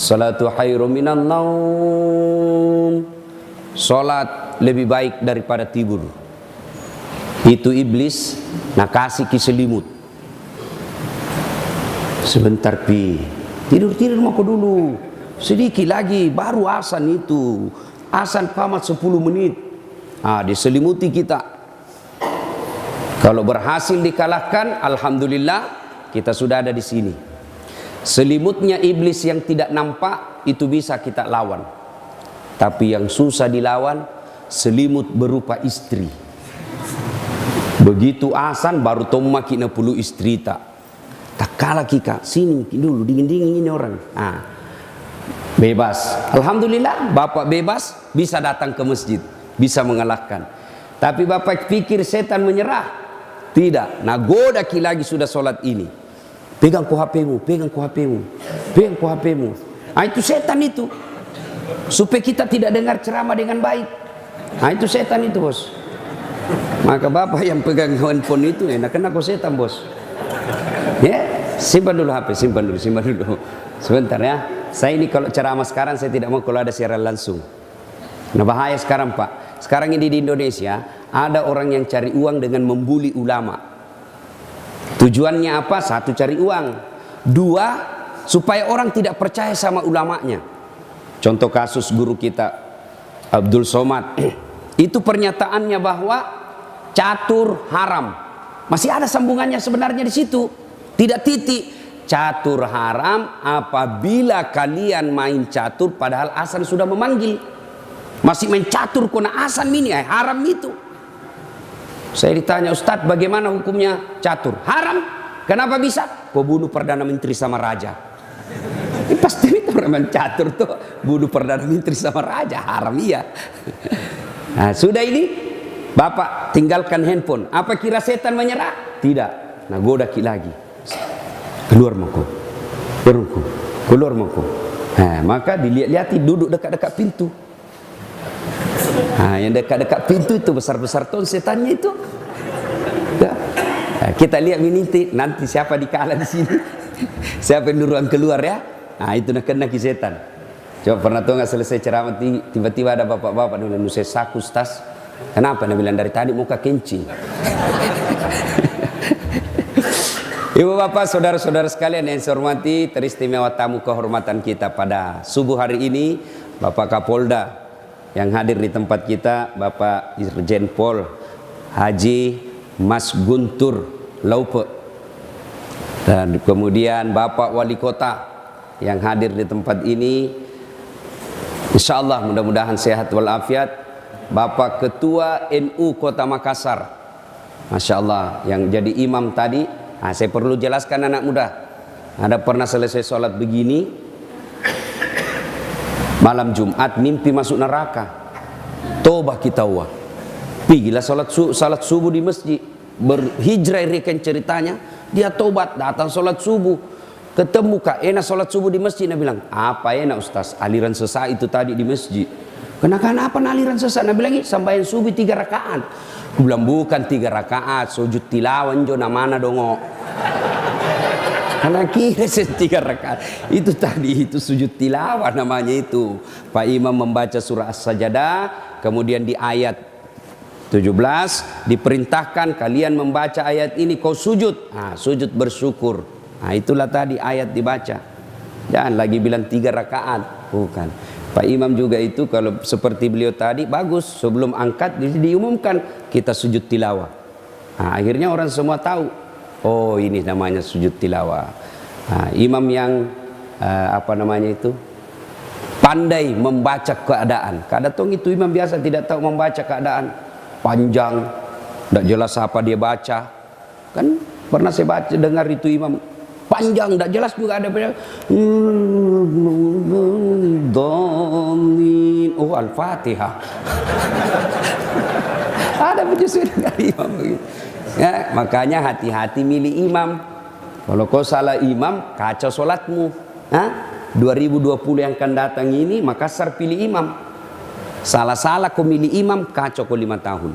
Salatu khairum minan naum. Salat lebih baik daripada tidur. Itu iblis nak kasih selimut. Sebentar pi, tidur mau dulu. Sedikit lagi baru azan itu. Azan qamat 10 menit. Diselimuti kita. Kalau berhasil dikalahkan, alhamdulillah kita sudah ada di sini. Selimutnya iblis yang tidak nampak itu bisa kita lawan. Tapi yang susah dilawan selimut berupa istri. Begitu azan baru tomma kina pulu istri tak kalah kika sini dulu dingin ini orang. Bebas. Alhamdulillah bapak bebas bisa datang ke masjid, bisa mengalahkan. Tapi bapak pikir setan menyerah? Tidak. Nagoda ki lagi sudah solat ini. Pegang ku HP-mu, pegang ku HP-mu, pegang ku HP-mu. Itu setan itu. Supaya kita tidak dengar ceramah dengan baik. Itu setan itu, bos. Maka bapak yang pegang handphone itu enak kena ku setan, bos. Ya, simpan dulu HP, simpan dulu. Sebentar ya. Saya ini kalau ceramah sekarang saya tidak mau kalau ada siaran langsung. Nah bahaya sekarang Pak. Sekarang ini di Indonesia ada orang yang cari uang dengan membuli ulama. Tujuannya apa? Satu, cari uang. Dua, supaya orang tidak percaya sama ulamanya. Contoh kasus guru kita Abdul Somad. Itu pernyataannya bahwa catur haram. Masih ada sambungannya sebenarnya di situ. Tidak titik. Catur haram apabila kalian main catur padahal azan sudah memanggil. Masih main catur kena azan ini haram itu. Saya ditanya, Ustadz bagaimana hukumnya catur? Haram. Kenapa bisa? Kau bunuh Perdana Menteri sama Raja. Ini pasti itu orang main catur tuh bunuh Perdana Menteri sama Raja. Haram iya. Nah, sudah ini bapak tinggalkan handphone. Apa kira setan menyerah? Tidak. Nah goda ki lagi. Keluar mako. Keluar mako. Maka dilihat-lihati duduk dekat-dekat pintu. Yang dekat-dekat pintu itu besar-besar tuh setannya itu. Kita lihat nanti siapa dikalah di sini. Siapa yang duluan keluar ya. Itu nak kena ki setan. Coba pernah tuh nggak selesai ceramah tiba-tiba ada bapak-bapak bilang saya saku Ustaz. Kenapa? Dia bilang dari tadi muka kencing. Ibu bapak saudara-saudara sekalian yang saya hormati, teristimewa tamu kehormatan kita pada subuh hari ini Bapak Kapolda yang hadir di tempat kita, Bapak Irjen Pol Haji Mas Guntur Laupe, dan kemudian Bapak Wali Kota yang hadir di tempat ini. Insya Allah mudah-mudahan sehat walafiat. Bapak Ketua NU Kota Makassar, Masya Allah, yang jadi imam tadi. Saya perlu jelaskan anak muda. Ada pernah selesai sholat begini, malam Jumat mimpi masuk neraka. Tobah kita wah. Pergilah salat subuh di masjid. Berhijrah rekan ceritanya. Dia tobat datang sholat subuh. Ketemu Kak enak sholat subuh di masjid. Dia bilang, apa enak Ustaz? Aliran sesat itu tadi di masjid. Kenapa aliran sesat? Dia bilang, sampai subuh 3 rakaat. Aku bilang bukan 3 rakaat, sujud tilawan jo namana dongo. Karena kira 3 rakaat. Itu tadi itu sujud tilawah namanya itu. Pak Imam membaca surah As-Sajadah, kemudian di ayat 17 diperintahkan kalian membaca ayat ini kau sujud. Sujud bersyukur. Itulah tadi ayat dibaca. Jangan lagi bilang 3 rakaat, bukan. Pak Imam juga itu kalau seperti beliau tadi bagus, sebelum angkat diumumkan kita sujud tilawah. Akhirnya orang semua tahu, oh ini namanya sujud tilawah. Imam yang pandai membaca keadaan. Kadang itu imam biasa tidak tahu membaca keadaan, panjang, tidak jelas apa dia baca. Kan pernah saya dengar itu imam panjang, tidak jelas juga ada oh Al-Fatihah. Ada penyesuaian dari imam begitu. Ya, makanya hati-hati milih imam. Kalau kau salah imam, kacau solatmu. 2020 yang akan datang ini Makassar pilih imam. Salah-salah kau milih imam, kacau kau 5 tahun.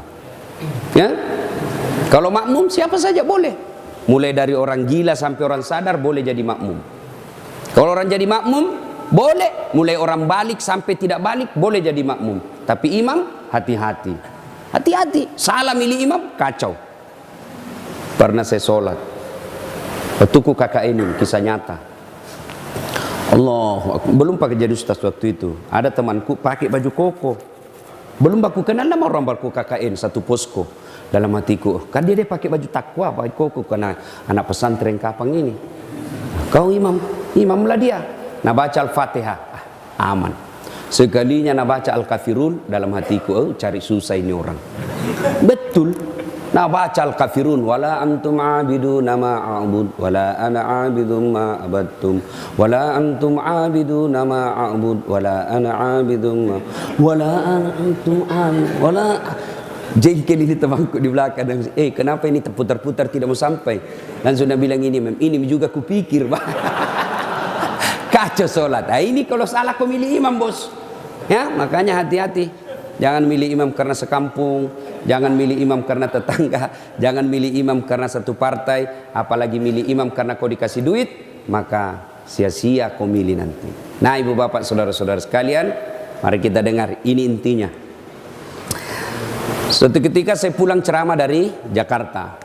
Ya? Kalau makmum siapa saja boleh. Mulai dari orang gila sampai orang sadar boleh jadi makmum. Kalau orang jadi makmum, boleh, mulai orang balik sampai tidak balik boleh jadi makmum. Tapi imam hati-hati, hati-hati. Salah milih imam kacau. Pernah saya sholat, tuku kakak ini kisah nyata. Allah, belum pakai jadi ustaz waktu itu. Ada temanku pakai baju koko. Belum aku kenal nama orang baku KKN satu posko. Dalam hatiku, kan dia pakai baju takwa, pakai koko karena anak pesantren Kapang ini. Kau imam, imamlah dia. Nah baca Al-Fatihah, aman. Sekalinya nak baca Al-Kafirun, dalam hatiku, cari susah ini orang. Betul. Nah baca Al-Kafirun, wala antum abiduna ma a'bud, wala ana abidum ma abadtum, wala antum abiduna ma a'bud, wala ana abidum ma, wala antum abid, wala. Jengkel ini temanku di belakang dan kenapa ini terputar-putar tidak mau sampai. Dan sudah bilang ini juga kupikir. Kacau sholat. Nah, ini kalau salah kau milih imam bos. Ya, makanya hati-hati. Jangan milih imam karena sekampung, jangan milih imam karena tetangga, jangan milih imam karena satu partai, apalagi milih imam karena kau dikasih duit, maka sia-sia kau milih nanti. Nah, ibu bapak saudara-saudara sekalian, mari kita dengar ini intinya. Suatu ketika saya pulang ceramah dari Jakarta,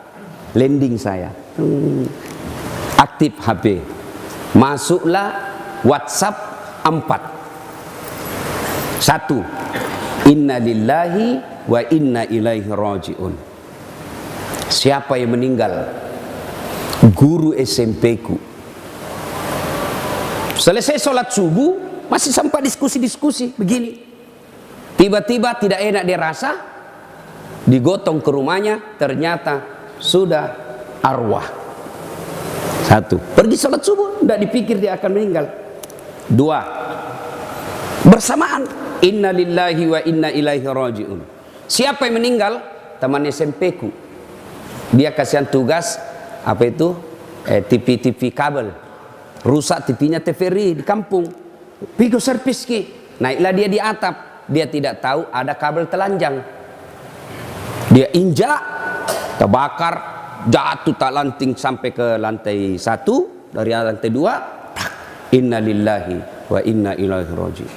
landing saya, aktif HP, masuklah WhatsApp 4. 1. Inna lillahi wa inna ilaihi raji'un. Siapa yang meninggal? Guru SMP ku. Selesai sholat subuh, masih sempat diskusi-diskusi begini. Tiba-tiba tidak enak dia rasa, digotong ke rumahnya, ternyata sudah arwah. 1. Pergi sholat subuh, tidak dipikir dia akan meninggal. 2. Bersamaan, inna lillahi wa inna ilaihi raji'un. Siapa yang meninggal? Teman SMP ku. Dia kasihan tugas apa itu? TV kabel. Rusak TV-nya TVRI di kampung. Pigo servis ki. Naiklah dia di atap. Dia tidak tahu ada kabel telanjang. Dia injak, terbakar, jatuh tak lanting sampai ke lantai 1, dari lantai 2, inna lillahi wa inna ilaihi raji'un.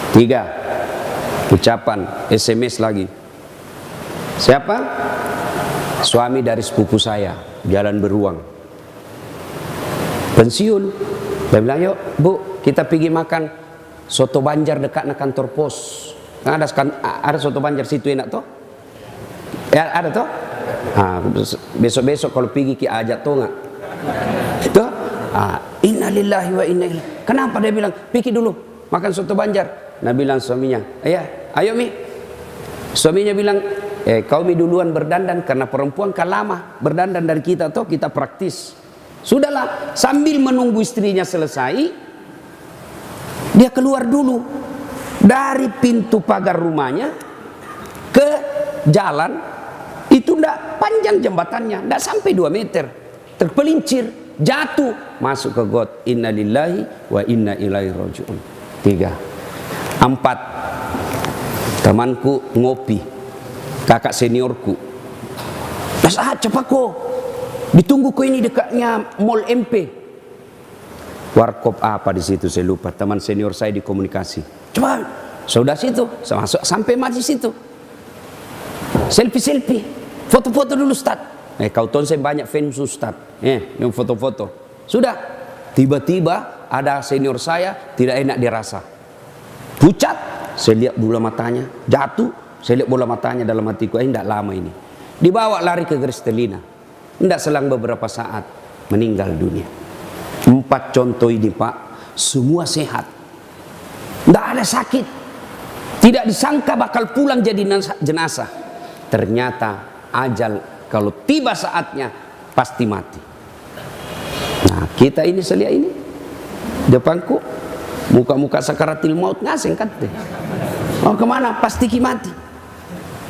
3. Ucapan SMS lagi. Siapa? Suami dari sepupu saya, jalan beruang, pensiun. Dia bilang, yuk bu, kita pergi makan soto Banjar dekat kantor pos. Ada soto Banjar situ enak toh? Ya ada toh? Besok-besok kalau pergi ki ajak toh nggak? Itu? Innalillahi wa inna ilaihi. Kenapa dia bilang? Pergi dulu makan soto Banjar. Nah bilang suaminya, ayo mi. Suaminya bilang, kau mi duluan berdandan karena perempuan kan lama berdandan dari kita toh, kita praktis. Sudahlah, sambil menunggu istrinya selesai, dia keluar dulu dari pintu pagar rumahnya ke jalan. Itu ndak panjang jembatannya, ndak sampai 2 meter, terpelincir, jatuh, masuk ke got. Inna lillahi wa inna ilaihi raji'un. 3. 4. Temanku ngopi, kakak seniorku, cepat kok, ditunggu kok ini dekatnya Mall MP. Warkop apa di situ saya lupa. Teman senior saya di komunikasi. Coba, sudah situ, saya masuk sampai masih situ. Selfie, foto-foto dulu Ustaz. Kau tahu saya banyak fans Ustaz. Yang foto-foto. Sudah, tiba-tiba ada senior saya tidak enak dirasa. Pucat, saya lihat bola matanya, jatuh, saya lihat bola matanya dalam hatiku, tidak lama ini. Dibawa lari ke Kristalina. Tidak selang beberapa saat meninggal dunia. 4 contoh ini Pak, semua sehat. Tidak ada sakit. Tidak disangka bakal pulang jadi jenazah. Ternyata ajal kalau tiba saatnya pasti mati. Nah kita ini selia ini depanku muka-muka sakaratil maut ngaseng kan. Oh kemana? Pasti mati.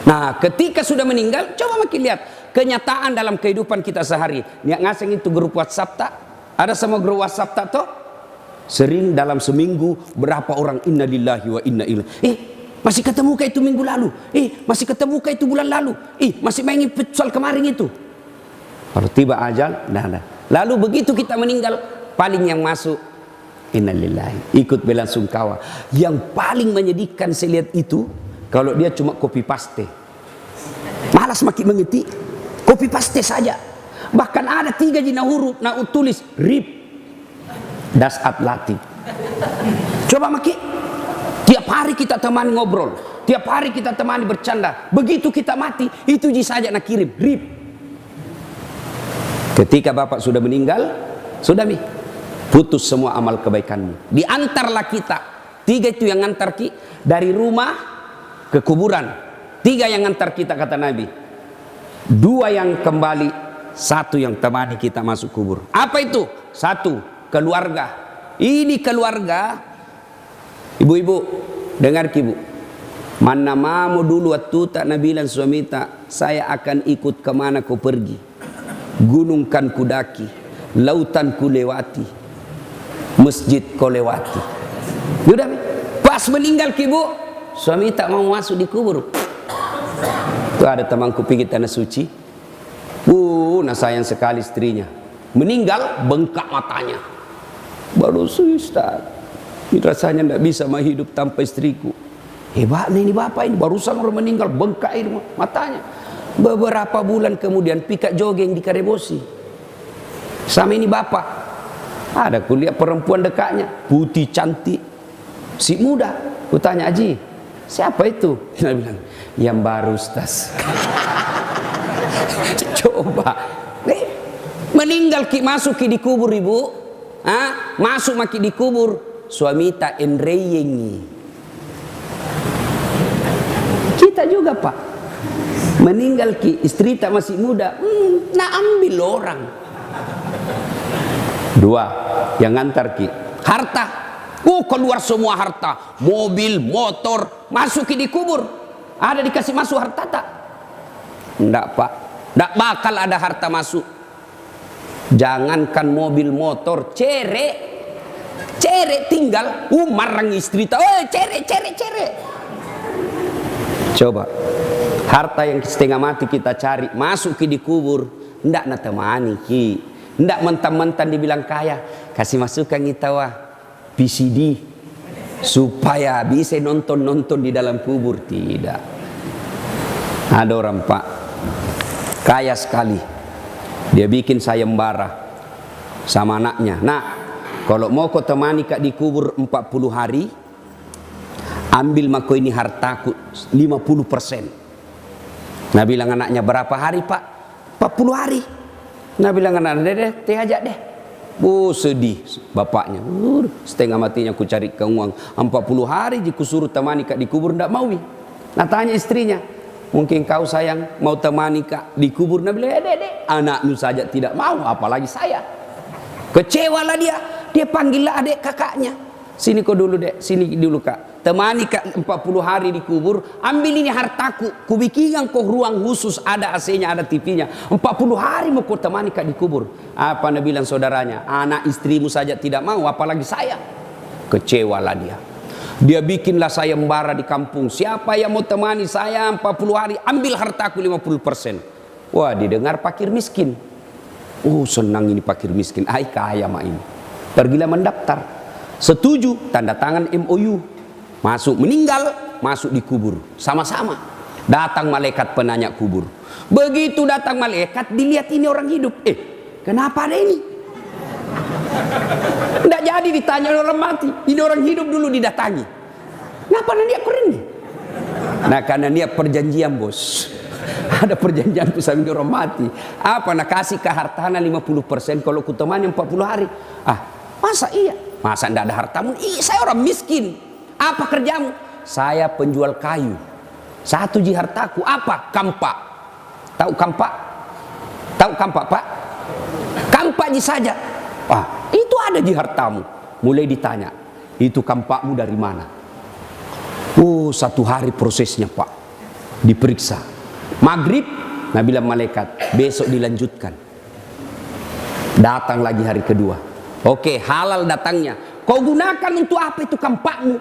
Nah ketika sudah meninggal, coba makin lihat kenyataan dalam kehidupan kita sehari. Niat ngaseng itu grup WhatsApp tak? Ada sama grup WhatsApp tak toh? Sering dalam seminggu berapa orang inna lillahi wa inna ilaihi. Masih ketemu kah itu minggu lalu? Masih ketemu kah itu bulan lalu? Masih main futsal kemarin itu? Kalau tiba ajal, dah. Lalu begitu kita meninggal, paling yang masuk innalillahi, ikut belasungkawa. Yang paling menyedihkan saya lihat itu kalau dia cuma copy paste, malas makin mengetik, copy paste saja. Bahkan ada 3 jina huruf nak tulis rip das atlati. Coba maki, tiap hari kita temani ngobrol, tiap hari kita temani bercanda, begitu kita mati itu ji saja nak kirim rip. Ketika bapak sudah meninggal, sudah mi putus semua amal kebaikanmu. Diantarlah kita 3 itu yang antar ki dari rumah ke kuburan, 3 yang antar kita kata Nabi, 2 yang kembali, 1 yang temani kita masuk kubur. Apa itu? 1 keluarga. Ini keluarga. Ibu-ibu dengar ki bu, mana mau dulu waktu tak Nabi bilang suami tak, saya akan ikut kemana kau pergi, gunung kan kudaki, lautan ku lewati, masjid kau lewati. Sudah pas meninggal ki bu, suami tak mau masuk di kubur. Tuh ada temanku pergi tanah suci, nah sayang sekali istrinya meninggal, bengkak matanya. Baru Ustaz, ini rasanya tidak bisa hidup tanpa istriku. Hebatnya ini bapak ini, barusan orang meninggal bengkak air matanya. Beberapa bulan kemudian pika jogging di Karebosi. Sama ini bapak, ada kuliah perempuan dekatnya, putih cantik, si muda. Kutanya, Haji, siapa itu? Dia bilang, yang baru Ustaz. Coba, meninggal ki masuk ki di kubur ibu. Masuk maki di kubur, suami tak enreyengi. Kita juga pak, meninggal ki istri tak masih muda, nak ambil orang. 2 yang ngantar ki harta, keluar semua harta, mobil, motor, masuk ki di kubur. Ada dikasih masuk harta tak? Enggak pak, enggak bakal ada harta masuk. Jangankan mobil motor, cere tinggal, marang istri tak, cere. Coba, harta yang setengah mati kita cari, masuk ki di kubur, ndak nak temani ki, ndak mentang-mentang dibilang kaya, kasih masukkan kita wah PCD supaya bisa nonton di dalam kubur. Tidak. Ada orang pak kaya sekali, dia bikin sayembara sama anaknya. Nah, kalau mau kau temani kak di kubur 40 hari, ambil mako ini hartaku 50%. Nah bilang anaknya, berapa hari pak? 40 hari. Nah bilang anaknya, deh ajak deh. Sedih bapaknya. Setengah matinya ku cari ke uang 40 hari ku suruh temani kak di kubur, ndak mau. Nah tanya istrinya, mungkin kau sayang mau temani kak di kubur? Nabi bilang, dek, anakmu saja tidak mau, apalagi saya. Kecewalah dia panggillah adik kakaknya, sini kau dulu dek, sini dulu kak, temani kak 40 hari di kubur, ambil ini hartaku, ku bikinkan kau ruang khusus, ada AC-nya, ada TV-nya, 40 hari mau kau temani kak di kubur. Apa Nabi bilang saudaranya, anak istrimu saja tidak mau, apalagi saya. Kecewalah dia bikinlah sayembara di kampung, siapa yang mau temani saya 40 hari, ambil hartaku 50%. Wah, didengar fakir miskin. Senang ini fakir miskin, kaya mak ini. Pergilah mendaftar, setuju, tanda tangan MOU, masuk, meninggal, masuk di kubur, sama-sama. Datang malaikat penanya kubur. Begitu datang malaikat, dilihat ini orang hidup. Kenapa ada ini? Tidak jadi ditanya orang mati, ini orang hidup dulu didatangi. Kenapa dia keren nih? Nah karena dia perjanjian bos, ada perjanjian tuh sama orang mati. Apa nak kasih ke hartana 50% kalau ku temani 40 hari. Masa iya? Masa tidak ada hartamu? Saya orang miskin. Apa kerjamu? Saya penjual kayu. 1 ji hartaku apa? Kampak. Tahu kampak? Tahu kampak pak? Kampak ji saja. Itu ada di hartamu. Mulai ditanya, itu kampakmu dari mana? 1 hari prosesnya pak, diperiksa. Maghrib, Nabi bilang malaikat, besok dilanjutkan. Datang lagi hari kedua. Oke, halal datangnya. Kau gunakan untuk apa itu kampakmu?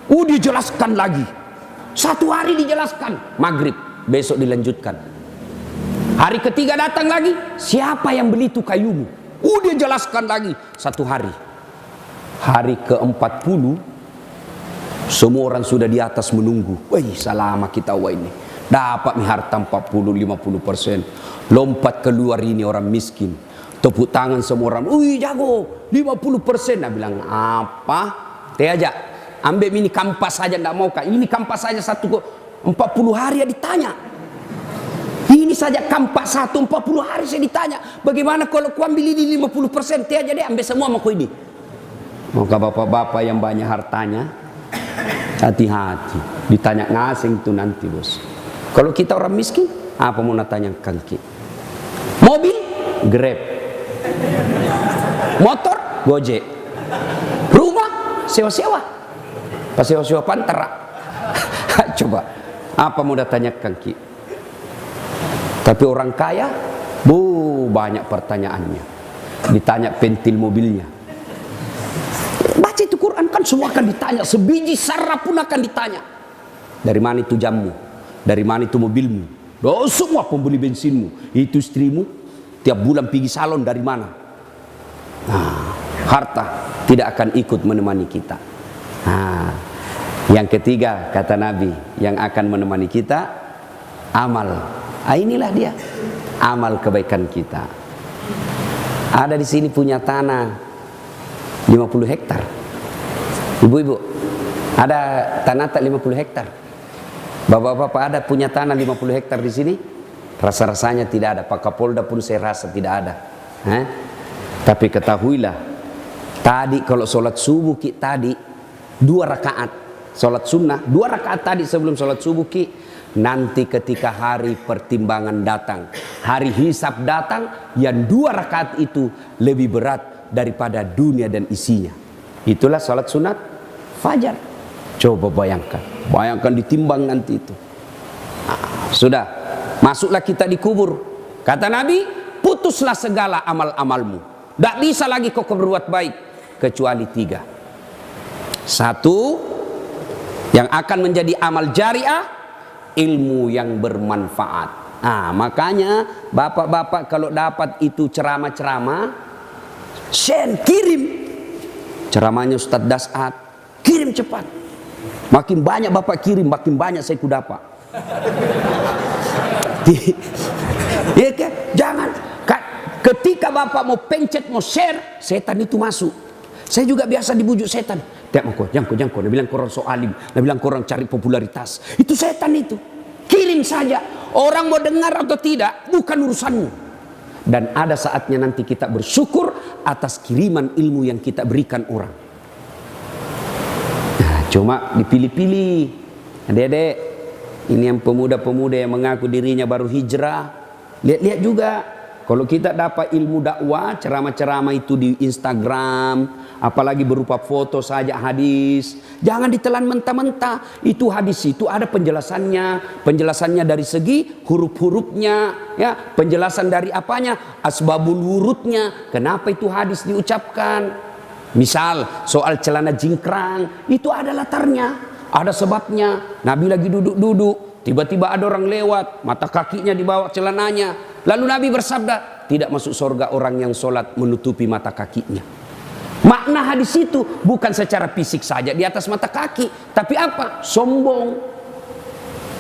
Dijelaskan lagi. 1 hari dijelaskan. Maghrib, besok dilanjutkan. Hari ketiga datang lagi, siapa yang beli itu kayumu? Dia jelaskan lagi 1 hari. Hari ke-40 semua orang sudah di atas menunggu. Wih, selama kita ini dapat harta 40-50%. Lompat keluar ini orang miskin. Tepuk tangan semua orang. Wih, jago 50%. Nah bilang apa? Teh aja. Ambil ini kampas saja enggak mau kak. Ini kampas saja 40 hari ya ditanya. Ini saja kampas 40 hari saya ditanya. Bagaimana kalau ku ambil ini 50%? Teh aja deh ambil semua sama ku ini. Maka bapak-bapak yang banyak hartanya, hati-hati. Ditanya ngasing tuh nanti bos. Kalau kita orang miskin, apa mau tanya kangki? Mobil, Grab. Motor, Gojek. Rumah, sewa-sewa. Pas sewa-sewa pantera. Coba, apa mau tanya kangki? Tapi orang kaya, banyak pertanyaannya. Ditanya pentil mobilnya. Baca itu Quran kan semua akan ditanya. Sebiji sarah pun akan ditanya. Dari mana itu jammu? Dari mana itu mobilmu? Semua pembeli bensinmu. Itu istrimu. Tiap bulan pergi salon dari mana? Nah, harta tidak akan ikut menemani kita. Nah, yang ketiga kata Nabi yang akan menemani kita amal. Inilah dia amal kebaikan kita. Ada di sini punya tanah 50 hektar. Ibu-ibu, ada tanah tak 50 hektar. Bapak-bapak ada punya tanah 50 hektar di sini? Rasa-rasanya tidak ada. Pak Kapolda pun saya rasa tidak ada. Tapi ketahuilah, tadi kalau sholat subuh tadi 2 rakaat sholat sunnah, 2 rakaat tadi sebelum sholat subuh nanti ketika hari pertimbangan datang, hari hisab datang, yang 2 rakaat itu lebih berat daripada dunia dan isinya. Itulah salat sunat fajar. Coba bayangkan ditimbang nanti itu. Sudah, masuklah kita di kubur. Kata Nabi, putuslah segala amal-amalmu. Tak bisa lagi kau berbuat baik kecuali 3. 1, yang akan menjadi amal jariah, ilmu yang bermanfaat. Makanya bapak-bapak kalau dapat itu ceramah-ceramah, share, kirim. Ceramahnya Ustadz Dasat, kirim cepat. Makin banyak bapak kirim, makin banyak saya ku dapat. Ya kan? Jangan. Ketika bapak mau pencet, mau share, setan itu masuk. Saya juga biasa dibujuk setan. Tiap jangko. Dia bilang korang so alim, dia bilang korang cari popularitas. Itu setan itu. Kirim saja. Orang mau dengar atau tidak, bukan urusanmu. Dan ada saatnya nanti kita bersyukur atas kiriman ilmu yang kita berikan orang. Nah, cuma dipilih-pilih. Adik-adik, ini yang pemuda-pemuda yang mengaku dirinya baru hijrah. Lihat-lihat juga. Kalau kita dapat ilmu dakwah, ceramah-ceramah itu di Instagram, apalagi berupa foto saja hadis, jangan ditelan mentah-mentah. Itu hadis itu ada penjelasannya dari segi huruf-hurufnya, ya, penjelasan dari apanya, asbabul wurudnya, kenapa itu hadis diucapkan. Misal soal celana jingkrang, itu ada latarnya, ada sebabnya. Nabi lagi duduk-duduk, tiba-tiba ada orang lewat, mata kakinya di bawah celananya. Lalu Nabi bersabda, tidak masuk surga orang yang sholat menutupi mata kakinya. Makna hadis itu bukan secara fisik saja di atas mata kaki, tapi apa? Sombong.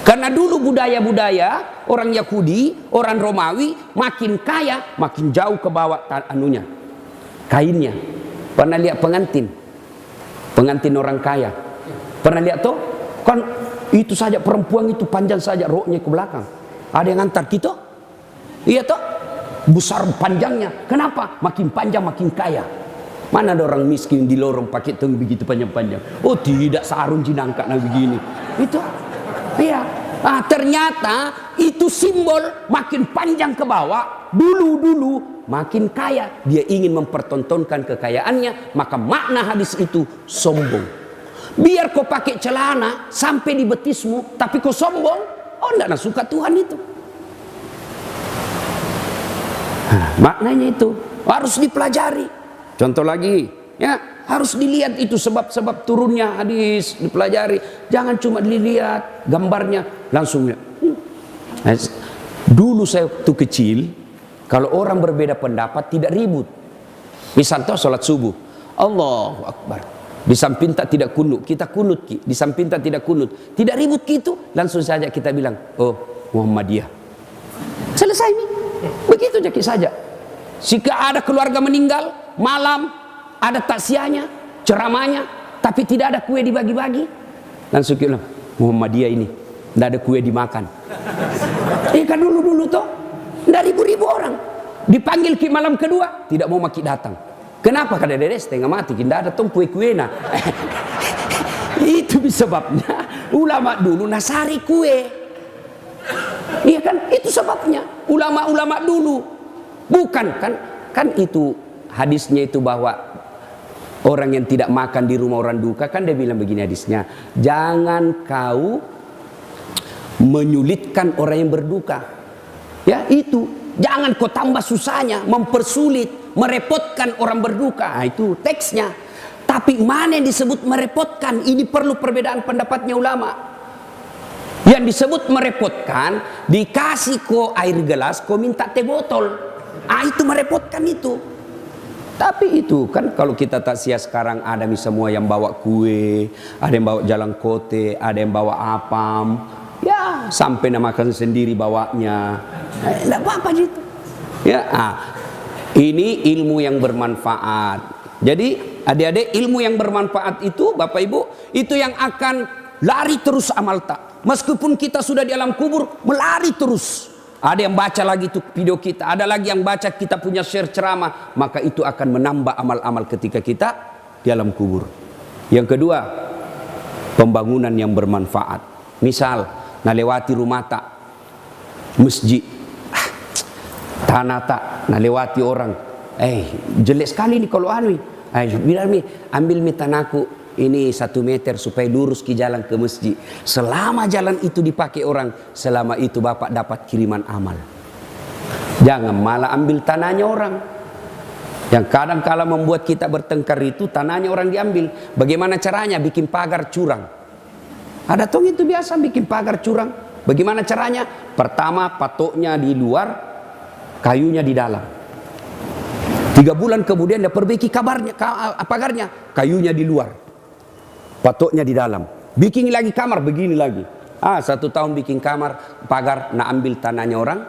Karena dulu budaya-budaya orang Yahudi, orang Romawi makin kaya, makin jauh ke bawah kainnya. Pernah lihat pengantin orang kaya? Pernah lihat tuh? Kan itu saja perempuan itu panjang saja roknya ke belakang. Ada yang antar kita? Iya toh, besar panjangnya. Kenapa? Makin panjang makin kaya. Mana ada orang miskin di lorong pakai tung begitu panjang-panjang? Oh tidak, sarung jinangka nah begini. Itu, iya. Ternyata itu simbol makin panjang ke bawah. Dulu makin kaya. Dia ingin mempertontonkan kekayaannya. Maka makna hadis itu sombong. Biar kau pakai celana sampai di betismu, tapi kau sombong. Oh enggak suka Tuhan itu. Maknanya itu harus dipelajari. Contoh lagi, ya harus dilihat itu sebab-sebab turunnya hadis, dipelajari. Jangan cuma dilihat gambarnya langsung. Dulu saya waktu kecil, kalau orang berbeda pendapat tidak ribut. Misal tuh sholat subuh, Allahu Akbar. Di samping tak tidak kunut, kita kunut ki. Di samping tak tidak kunut, tidak ribut gitu. Langsung saja kita bilang, oh Muhammadiyah. Selesai nih. Begitu saja. Jika ada keluarga meninggal, malam ada taksiahnya, ceramahnya, tapi tidak ada kue dibagi-bagi, langsung kita bilang, Muhammadiyah ini tidak ada kue dimakan. Kan dulu toh, tidak ribu-ribu orang. Dipanggil ki malam kedua, tidak mau maki datang. Kenapa? Kada dede setengah mati, tidak ada tong kue-kue nah. Itu sebabnya ulama dulu nasari kue. Iya kan? Itu sebabnya ulama-ulama dulu. Bukan kan itu hadisnya itu bahwa orang yang tidak makan di rumah orang duka, kan dia bilang begini hadisnya, jangan kau menyulitkan orang yang berduka. Ya itu. Jangan kau tambah susahnya, mempersulit, merepotkan orang berduka. Nah, itu teksnya. Tapi mana yang disebut merepotkan? Ini perlu perbedaan pendapatnya ulama. Yang disebut merepotkan, dikasih kau air gelas, kau minta teh botol. Itu merepotkan itu. Tapi itu kan kalau kita taksiah sekarang ada semua yang bawa kue, ada yang bawa jalan kote, ada yang bawa apam. Ya sampai makan sendiri bawanya. Tidak apa-apa gitu. Ya, ini ilmu yang bermanfaat. Jadi adik-adik, ilmu yang bermanfaat itu Bapak Ibu, itu yang akan lari terus amal tak. Meskipun kita sudah di alam kubur, melari terus. Ada yang baca lagi tuh video kita, ada lagi yang baca kita punya share ceramah, maka itu akan menambah amal-amal ketika kita di alam kubur. Yang kedua, pembangunan yang bermanfaat. Misal nalewati rumah tak, masjid, tanah tak, nalewati orang, jelek sekali nih kalau bilang mi, ambil mi tanahku ini 1 meter supaya lurus ke jalan ke masjid. Selama jalan itu dipakai orang, selama itu Bapak dapat kiriman amal. Jangan malah ambil tanahnya orang. Yang kadang kala membuat kita bertengkar itu tanahnya orang diambil. Bagaimana caranya? Bikin pagar curang. Ada tong itu biasa bikin pagar curang. Bagaimana caranya? Pertama patoknya di luar, kayunya di dalam. 3 bulan kemudian dia perbaiki pagarnya, kayunya di luar, patoknya di dalam. Bikin lagi kamar begini lagi. 1 tahun bikin kamar, pagar, nak ambil tanahnya orang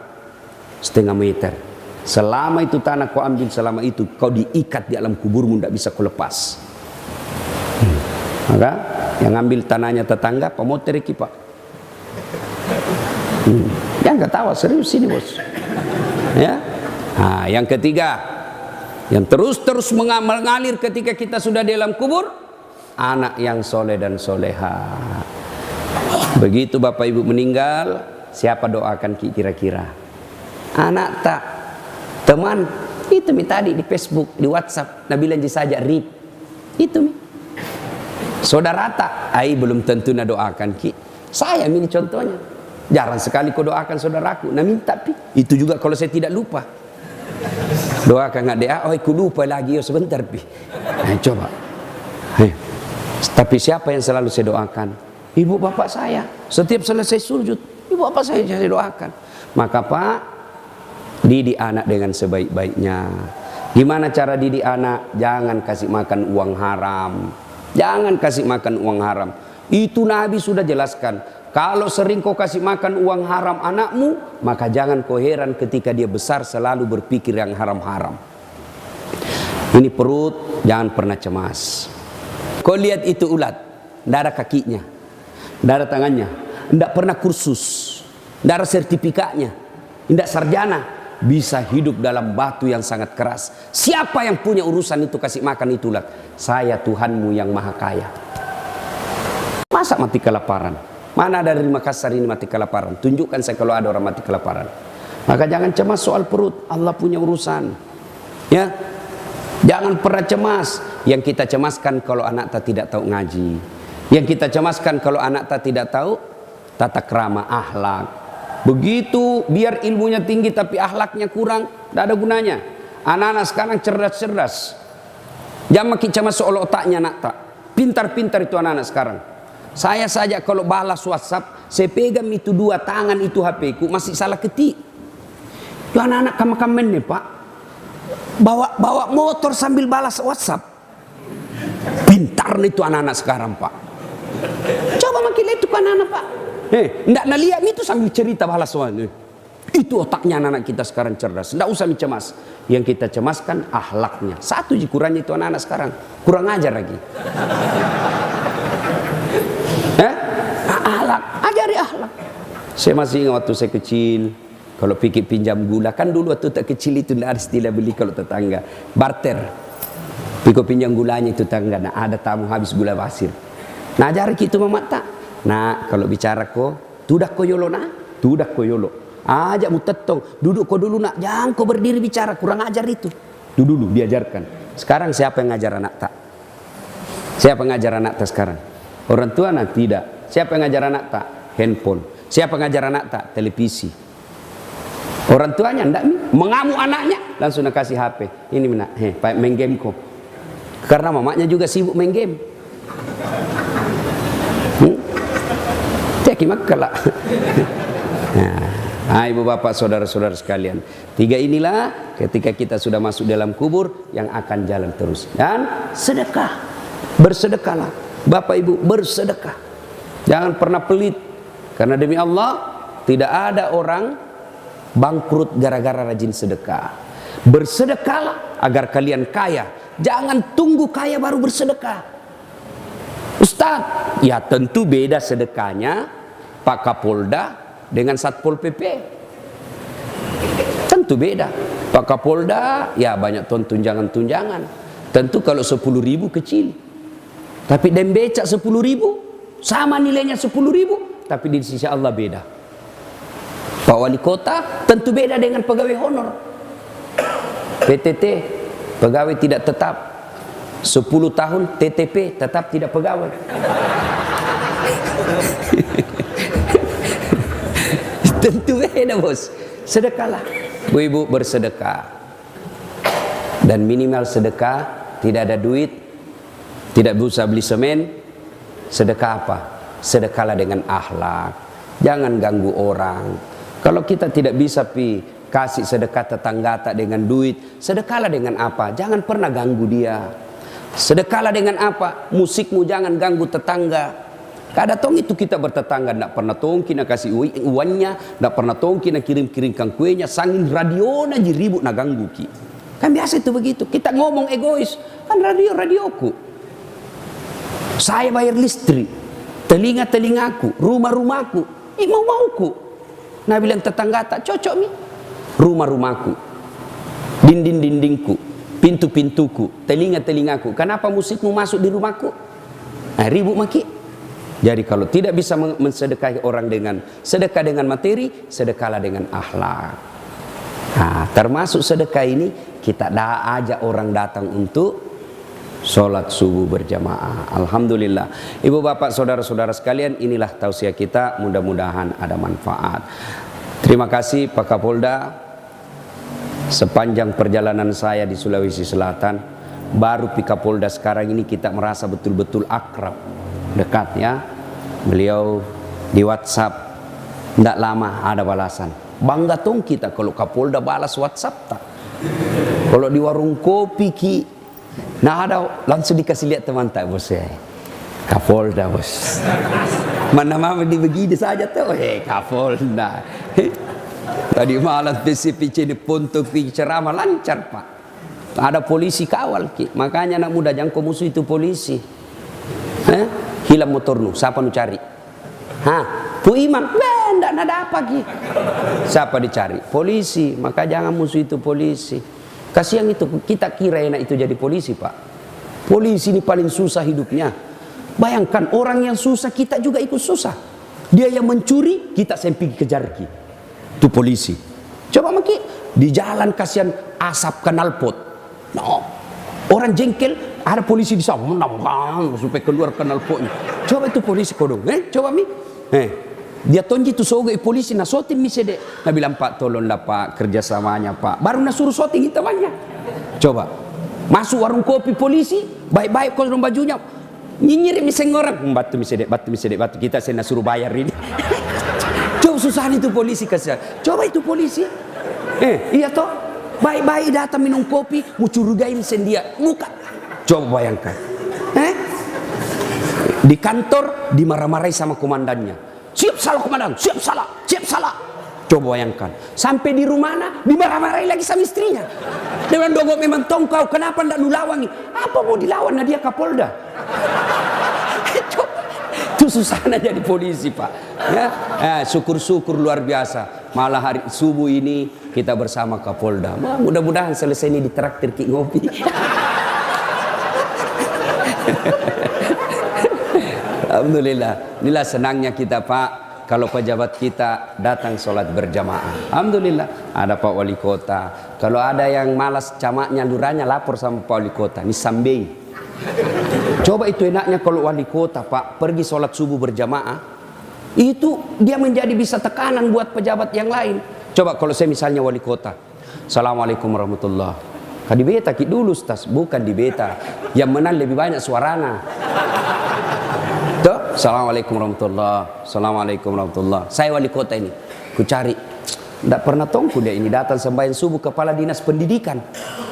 0,5 meter. Selama itu tanah kau ambil, selama itu kau diikat di alam kuburmu, tidak bisa kau lepas. Maka yang ambil tanahnya tetangga, pemotor iki pak. Jangan ketawa, serius ini bos. Ya. Yang ketiga, yang terus mengalir ketika kita sudah di alam kubur, anak yang soleh dan soleha. Begitu Bapak Ibu meninggal, siapa doakan kira-kira? Anak tak, teman, itu mi tadi di Facebook, di WhatsApp, Nabila saja rip, itu mi. Saudara tak, belum tentu nak doakan ki. Saya ini contohnya, jarang sekali kau doakan saudaraku. Nak minta pi, itu juga kalau saya tidak lupa. Doakan nggak dia, aku lupa lagi, sebentar pi. Coba. Tapi siapa yang selalu saya doakan? Ibu bapak saya. Setiap selesai sujud, ibu bapak saya doakan. Maka Pak, didik anak dengan sebaik-baiknya. Gimana cara didik anak? Jangan kasih makan uang haram. Jangan kasih makan uang haram. Itu Nabi sudah jelaskan. Kalau sering kau kasih makan uang haram anakmu, maka jangan kau heran ketika dia besar selalu berpikir yang haram-haram. Ini perut, jangan pernah cemas. Kau lihat itu ulat, tidak ada kakinya, tidak ada tangannya, tidak pernah kursus, tidak ada sertifikatnya, tidak sarjana, bisa hidup dalam batu yang sangat keras. Siapa yang punya urusan itu kasih makan itu ulat? Saya Tuhanmu yang maha kaya. Masa mati kelaparan? Mana ada dari Makassar ini mati kelaparan? Tunjukkan saya kalau ada orang mati kelaparan. Maka jangan cemas soal perut, Allah punya urusan. Ya, jangan pernah cemas. Yang kita cemaskan kalau anak tak tidak tahu ngaji. Yang kita cemaskan kalau anak tak tidak tahu tata krama, akhlak. Begitu biar ilmunya tinggi tapi akhlaknya kurang, tidak ada gunanya. Anak-anak sekarang cerdas-cerdas. Jangan makin cemas soal otaknya nak tak. Pintar-pintar itu anak-anak sekarang. Saya saja kalau balas WhatsApp, saya pegang itu 2 tangan itu HP ku masih salah ketik. Itu anak-anak kamen nih pak. Bawa motor sambil balas WhatsApp. Pintar itu anak-anak sekarang, Pak. Coba makin lihat itu anak-anak, Pak. Ndak nalihat itu sambil cerita balas soalnya. Itu otaknya anak-anak kita sekarang cerdas. Ndak usah cemas. Yang kita cemaskan akhlaknya. Satu kurangnya itu anak-anak sekarang. Kurang ajar lagi. Akhlak, ajari akhlak. Saya masih ingat waktu saya kecil, kalau pikir pinjam gula, kan dulu waktu tak kecil itu tidak ada istilah beli kalau tetangga, barter. Pikir pinjam gulanya itu tetangga, nah ada tamu habis gula pasir. Nah ajari gitu mama tak. Nah kalau bicara ko, tudak ko yolo nah, tudak ko yolo. Ajak mu tetong, duduk ko dulu nak, jangan ko berdiri bicara, kurang ajar itu. Dulu diajarkan. Sekarang siapa yang ngajar anak tak? Siapa yang ngajar anak tak sekarang? Orang tua nak tidak. Siapa yang ngajar anak tak? Handphone. Siapa yang ngajar anak tak? Televisi. Orang tuanya ndak mengamuk anaknya, langsung nak kasih HP. Ini nak, main game ko. Karena mamanya juga sibuk main game. Cek makkala. Nah, ibu bapak saudara-saudara sekalian, tiga inilah ketika kita sudah masuk dalam kubur yang akan jalan terus. Dan sedekah, bersedekahlah, bapak ibu bersedekah, jangan pernah pelit, karena demi Allah tidak ada orang bangkrut gara-gara rajin sedekah. Bersedekahlah agar kalian kaya, jangan tunggu kaya baru bersedekah. Ustaz, ya tentu beda sedekahnya Pak Kapolda dengan Satpol PP. Tentu beda. Pak Kapolda ya banyak tunjangan-tunjangan. Tentu kalau 10.000 kecil. Tapi dem becak 10.000 sama nilainya 10.000, tapi di sisi Allah beda. Pak Wali Kota tentu beda dengan pegawai honor. PTT, pegawai tidak tetap. 10 tahun TTP tetap tidak pegawai. Tentu beda bos. Sedekahlah, bu ibu bersedekah. Dan minimal sedekah, tidak ada duit, tidak bisa beli semen. Sedekah apa? Sedekahlah dengan akhlak. Jangan ganggu orang. Kalau kita tidak bisa kasih sedekah tetangga tak dengan duit, sedekahlah dengan apa? Jangan pernah ganggu dia. Sedekahlah dengan apa? Musikmu jangan ganggu tetangga. Kada tong itu kita bertetangga, tidak pernah tong kita kasih uangnya, tidak pernah tong kita kirim-kirimkan kuenya, sangin radio na ribut na ganggu ki. Kan biasa itu begitu. Kita ngomong egois, kan radioku. Saya bayar listrik, telingaku, rumahku, mau-mauku. Nah bilang tetangga tak cocok mi. Rumahku, dinding-dindingku, pintu-pintuku, telingaku. Kenapa musikmu masuk di rumahku? Nah, ribut maki. Jadi kalau tidak bisa mensedekahi orang dengan sedekah dengan materi, sedekahlah dengan akhlak. Nah, termasuk sedekah ini kita ajak orang datang untuk sholat subuh berjamaah. Alhamdulillah. Ibu bapak saudara-saudara sekalian, inilah tausiah kita, mudah-mudahan ada manfaat. Terima kasih Pak Kapolda. Sepanjang perjalanan saya di Sulawesi Selatan, baru Pak Kapolda sekarang ini kita merasa betul-betul akrab, dekat ya. Beliau di WhatsApp tidak lama ada balasan. Bangga tong kita kalau Kapolda balas WhatsApp tak. Kalau di warung kopi ki, nah ada langsung dikasih lihat teman tak bos ya. Kapolda bos. Mana mama di begini saja tuh, Kapolda. Tadi malam PCPC di Pontok ceramah lancar pak. Ada polisi kawal ki, makanya anak muda jangan kau musuh itu polisi. Hilang motor nu, siapa nu cari? Bu Imam, ndak ada apa ki? Siapa dicari? Polisi, maka jangan musuh itu polisi. Kasihan itu, kita kira enak itu jadi polisi pak. Polisi ini paling susah hidupnya. Bayangkan orang yang susah kita juga ikut susah. Dia yang mencuri, kita sampai kejar ki. Itu polisi. Coba maki di jalan kasihan asap knalpot. No. Orang jengkel, ada polisi di sana menambang supaya keluar knalpotnya. Coba itu polisi kodong, coba mi. Dia tonji tu sogo polisi na soting mi sede. Nah bilang Pak tolonglah Pak kerjasamanya Pak. Baru na suruh soting itu temannya. Coba masuk warung kopi polisi, baik-baik kodong bajunya. Nyinyir mi orang, batu mi sede, batu kita saya suruh bayar ini. Coba susah itu polisi kasihan. Coba itu polisi. Iya toh. Baik-baik datang minum kopi, mau curigain sendia muka. Coba bayangkan. Di kantor dimarah-marahi sama komandannya. Siap salah komandan, siap salah, siap salah. Coba bayangkan. Sampai di rumah dimarah-marahi lagi sama istrinya. Dia bilang, "Dogo memang tongkau, kenapa ndak lu lawangi?" Apa mau dilawan? Nah dia Kapolda. Itu susahnya jadi polisi, Pak. Ya, syukur-syukur luar biasa. Malah hari subuh ini kita bersama Kapolda. Mudah-mudahan selesai ini ditraktir ki ngopi. Alhamdulillah. Inilah senangnya kita, Pak, kalau pejabat kita datang sholat berjamaah. Alhamdulillah. Ada Pak Wali Kota. Kalau ada yang malas camaknya, lurahnya lapor sama Pak Wali Kota. Ini sambing. Coba itu enaknya kalau Wali Kota, Pak, pergi sholat subuh berjamaah. Itu dia menjadi bisa tekanan buat pejabat yang lain. Coba kalau saya misalnya Wali Kota. Assalamualaikum warahmatullahi. Kadi beta ki dulu, Ustaz. Bukan di beta. Yang menang lebih banyak suarana. Tuh, Assalamualaikum warahmatullahi. Assalamualaikum warahmatullahi. Saya Wali Kota ini. Ku cari. Tidak pernah tongku dia ini datang sembahyang subuh kepala dinas pendidikan.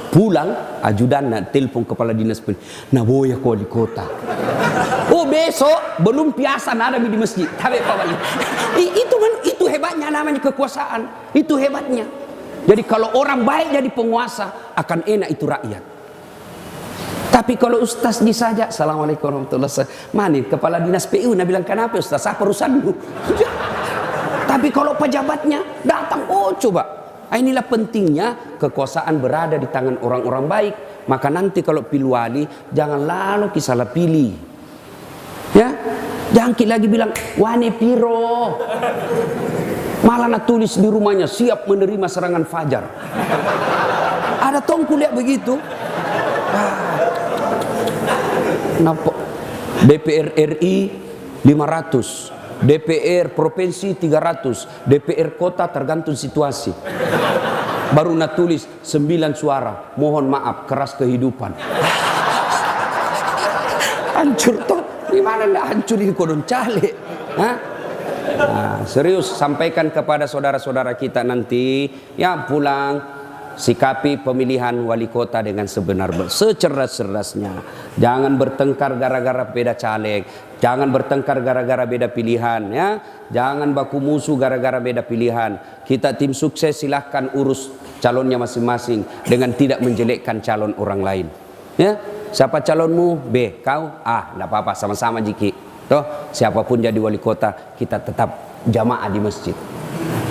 Pulang ajudan telepon kepala dinas pendidikan. Nah boya ke Wali Kota. Oh besok belum biasa ada di masjid. Tapi Pak Wali. Itu hebatnya namanya kekuasaan. Itu hebatnya. Jadi kalau orang baik jadi penguasa akan enak itu rakyat. Tapi kalau ustaz disaja, Assalamualaikum warahmatullahi wabarakatuh. Mana kepala dinas PU? Nah bilang, kenapa ustaz? Apa urusanmu? Tapi kalau pejabatnya datang, oh coba. Inilah pentingnya kekuasaan berada di tangan orang-orang baik. Maka nanti kalau pilih wali, jangan lalu salah pilih. Ya, jangan lagi bilang wane piro. Malah nak tulis di rumahnya siap menerima serangan fajar. Ada tongku lihat begitu. DPR RI 500, DPR provinsi 300, DPR kota tergantung situasi. Baru nak tulis 9 suara, mohon maaf keras kehidupan. Hancur toh, gimana ndak hancur ini kodon cale? Nah, serius sampaikan kepada saudara-saudara kita nanti yang pulang. Sikapi pemilihan wali kota dengan secerdas-cerdasnya. Jangan bertengkar gara-gara beda caleg. Jangan bertengkar gara-gara beda pilihan, ya. Jangan baku musuh gara-gara beda pilihan. Kita tim sukses silahkan urus calonnya masing-masing dengan tidak menjelekkan calon orang lain. Ya, siapa calonmu? B, kau? A, tidak apa-apa, sama-sama Jiki. Toh, siapapun jadi wali kota, kita tetap jamaah di masjid.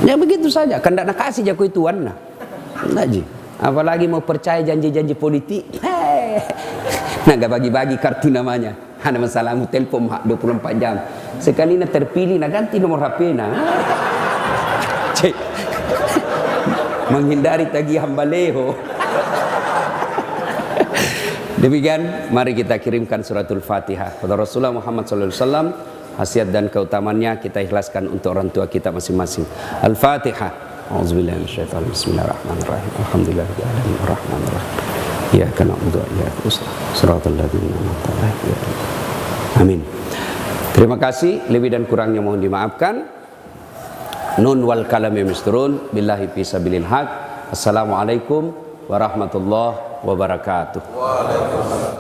Ya begitu saja. Kan tidak nak kasih jago itu warna. Naji. Apalagi mau percaya janji-janji politik. Nah, gak bagi-bagi kartu namanya. Ada masalahmu telepon 24 jam. Sekali nak terpilih nak ganti nomor HP nah. Cek. Menghindari tagihan baleho. Demikian, mari kita kirimkan suratul Fatihah kepada Rasulullah Muhammad SAW. Khasiat dan keutamannya kita ikhlaskan untuk orang tua kita masing-masing. Al-Fatihah. A'udzubillahi minasyaitonir rajim. Bismillahirrahmanirrahim. Alhamdulillahirabbil alamin arrahmanir rahim. Iyyaka na'budu wa iyyaka nasta'in. Shiratal ladzina an'amta 'alaihim. Amin. Terima kasih, lebih dan kurangnya mohon dimaafkan. Nun wal kalami misturun billahi fi sabilil haq. Assalamualaikum warahmatullahi wabarakatuh. Waalaikumsalam.